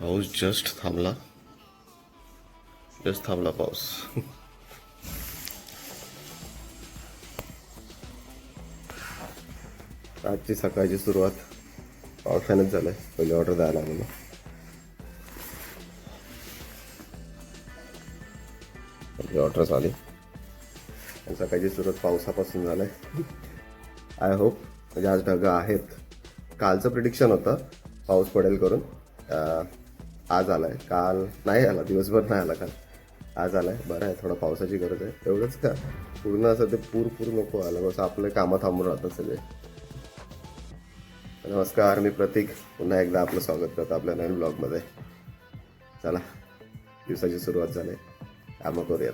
पाऊस जस्ट थांबला पाऊस. आजची सकाळची सुरुवात पावसानेच झालंय. पहिली ऑर्डर द्यायला आलेलो. पहिली ऑर्डर झाली आणि सकाळची सुरुवात पावसापासून झालंय. आय होप म्हणजे आज ढग आहेत. कालचं प्रिडिक्शन होतं पाऊस पडेल करून, आज आलाय. काल नाही आला, दिवसभर नाही आला. काल आज आलाय. बरं आहे, थोडं पावसाची गरज आहे. एवढंच का पूर्ण असं ते पूर नको आलं, बस आपले कामं थांबून राहतात सगळे. नमस्कार, मी प्रतीक. पुन्हा एकदा आपलं स्वागत करतो आपल्या नवीन ब्लॉगमध्ये. चला, दिवसाची सुरुवात झाली, कामं करूयात.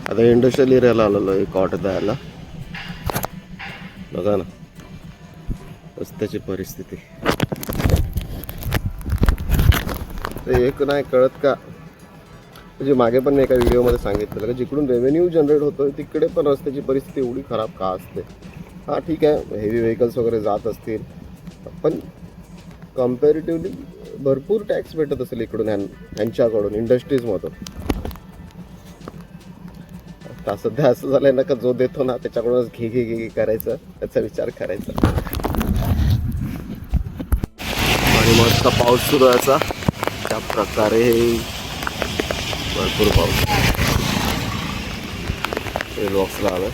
आता इंडस्ट्रियल एरियाला आलेलो एक ऑर्डर द्यायला. बघा ना रस्त्याची परिस्थिती. एक नाही कळत का, म्हणजे मागे पण एका व्हिडिओमध्ये सांगितलं का जिकडून रेव्हेन्यू जनरेट होतोय तिकडे पण रस्त्याची परिस्थिती एवढी खराब का असते. हां ठीक आहे, हेवी व्हेकल्स वगैरे जात असतील, पण कम्पॅरेटिव्हली भरपूर टॅक्स भेटत असेल इकडून ह्यांच्याकडून इंडस्ट्रीजमधून. आता सध्या असं झालंय ना का जो देतो ना त्याच्याकडूनच घे करायचं, त्याचा विचार करायचा. आणि मस्त पाऊस सुरू व्हायचा त्या प्रकारे, भरपूर पाऊस. हे बॉक्सला आलं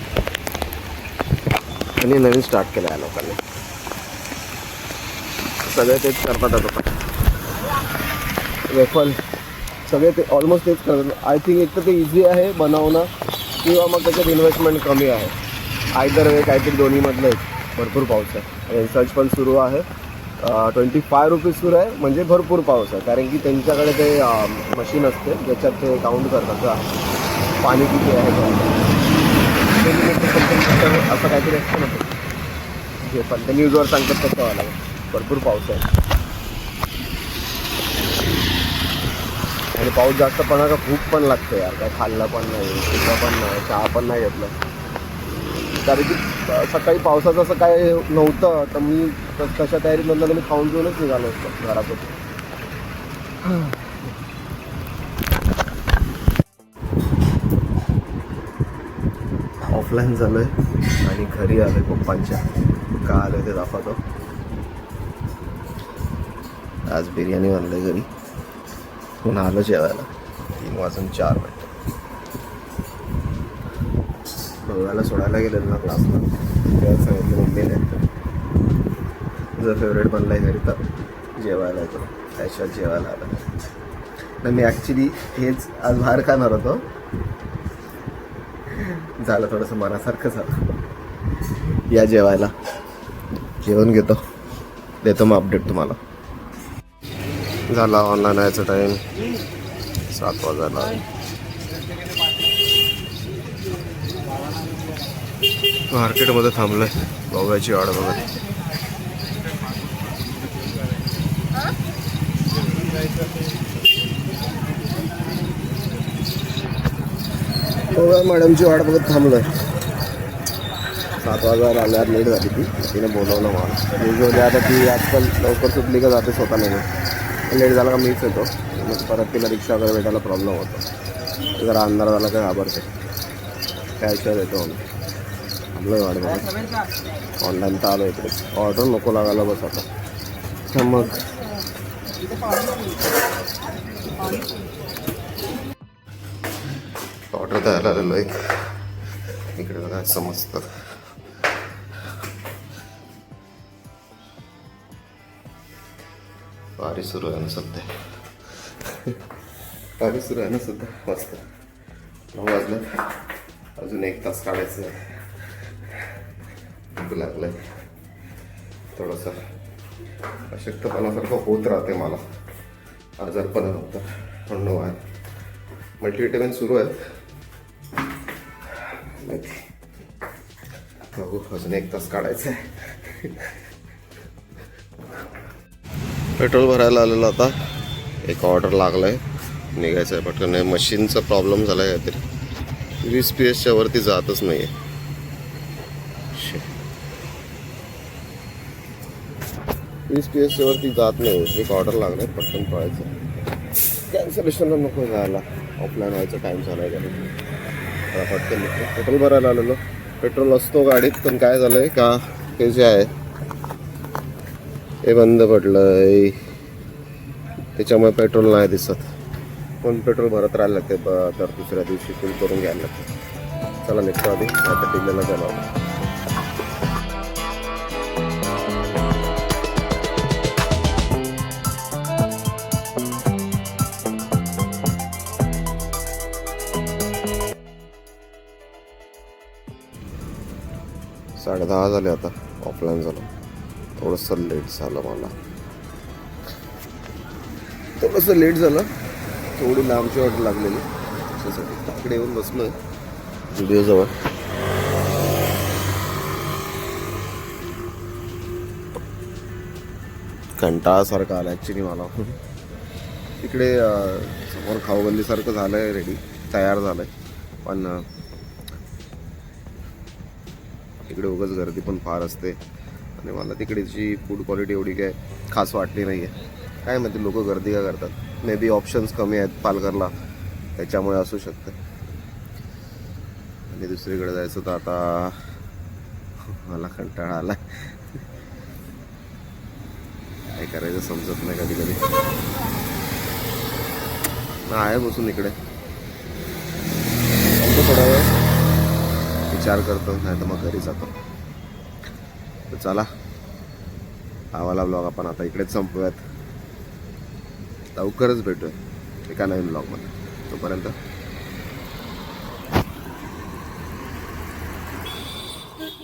आणि नवीन स्टार्ट केलं आहे लोकांनी. सगळे तेच करतात आता. वेफल सगळे ते ऑलमोस्ट तेच करतात. आय थिंक एक तर ते इझी आहे बनवणं किंवा मग त्याच्यात इन्व्हेस्टमेंट कमी आहे. आयदर वे काहीतरी दोन्हीमधलं एक. भरपूर पाऊस आहे. रिसर्च पण सुरू आहे. 25 रुपीज सुरू आहे, म्हणजे भरपूर पाऊस आहे. कारण की त्यांच्याकडे ते मशीन असते ज्याच्यात ते काउंट करतात पाणी किती आहे. असं काहीतरी असतं ना जे पण ते न्यूजवर सांगतात तसं व्हायला. भरपूर पाऊस आहे आणि पाऊस जास्त पडला का भूक पण लागते यार. काय खाल्लं पण नाही, पिकं पण नाही, चहा पण नाही घेतलं. कारण की सकाळी पावसाचं असं काय नव्हतं, तर मी तशा तयारीत नंतर मी खाऊन पिऊनच निघालो असतो घरातून. ऑफलाईन झालो आहे आणि घरी आलो आहे पप्पांच्या. का आलो आहे ते दाखवतो. आज बिर्याणी बनलं आहे घरी. पुन्हा आलो जेवायला. 3:04 गोव्याला सोडायला गेलेलो ना क्लासला, तेव्हा सांगितलं मम्मीने तुझं फेवरेट बनलं आहे घरी तर जेवायला येतो. त्याशिवाय जेवायला आलं नाही. मी ॲक्च्युली हेच आज बाहेर खाणार होतो. झालं थोडंसं मनासारखं झालं. या जेवायला, जेवण घेतो, देतो मग अपडेट तुम्हाला. झाला ऑनलाईन यायचा टाईम 7 वाजायला. मार्केटमध्ये थांबलोय बघायची वाट बघत. मॅडमची वाट बघत थांबलोय. 7 वाजायला आल्यावर लेट झाली ती. तिने बोलवलं मला. युजली आता ती आजकाल लवकर सुटली का जाते स्वतः नाही. लेट झाला का मीच येतो. मग परत तिला रिक्षा वगैरे भेटायला प्रॉब्लेम होतो. जरा अंधार झाला का घाबरते. त्याशिवाय येतो आम्ही. थांबलोय वाट बघत. ऑनलाईन तर आलो इकडे. ऑर्डर नको लागायला बस आता. मग ऑर्डर द्यायला आलेलो एक. इकडे बघा समजतं. वारी सुरू आहे ना सध्या. वारी सुरू आहे ना सध्या. मस्त 9 वाजले. अजून 1 तास काढायचं आहे. भूक लागलंय. थोडंसं अशक्तपणासारखं होत राहते मला. आजारपणा होतं पण नो आहे. मल्टीव्हिटॅमिन सुरू आहेत. बघू, अजून 1 तास काढायचं आहे. पेट्रोल भरायला आलेलं आता. एक ऑर्डर लागला आहे, निघायचं आहे पटकन. मशीनचा प्रॉब्लेम झाला आहे काहीतरी. 20 PS वरती जातच नाही आहे. PS वरती जात नाही. एक ऑर्डर लागणार, पटकन पळायचं. कॅन्सलेशनला नको जायला, ऑफलाईन व्हायचा टाईम झाला आहे त्याला. पटकन निघतो. पेट्रोल भरायला आलेलो. पेट्रोल असतो गाडीत, पण काय झालं आहे का ते जे आहे हे बंद पडलं आहे, त्याच्यामुळे पेट्रोल नाही दिसत. पण पेट्रोल भरत राहायला लागते, तर दुसऱ्या दिवशी फुल करून घ्यायला लागते. चला निघतो आधी, आता टिल्ल्याला जाणार. 10:30 झाले आता. ऑफलाईन झालं, थोडंसं लेट झालं मला. थोडी लांबची ऑर्डर लागलेली त्याच्यासाठी तिकडे येऊन बसलोय व्हिडिओजवळ. कंटाळासारखं आला ॲक्च्युली मला. इकडे समोर खाऊगल्लीसारखं झालं आहे, रेडी तयार झालं आहे, पण इकडे उगाच गर्दी पण फार असते आणि मला तिकडेची फूड क्वालिटी एवढी काय खास वाटली नाही आहे. काय माहिती लोक गर्दी का करतात. मे बी ऑप्शन्स कमी आहेत पालघरला, त्याच्यामुळे असू शकतं. आणि दुसरीकडे जायचं तर आता मला कंटाळा आला, काय करायचं समजत नाही कधी कधी. आहे बसून इकडे थोडा वेळ विचार करतो, नाही तर मग घरी जातो. तर चला, आवाला ब्लॉग आपण आता इकडेच संपवूयात. लवकरच भेटूया एका नवीन ब्लॉगमध्ये. तोपर्यंत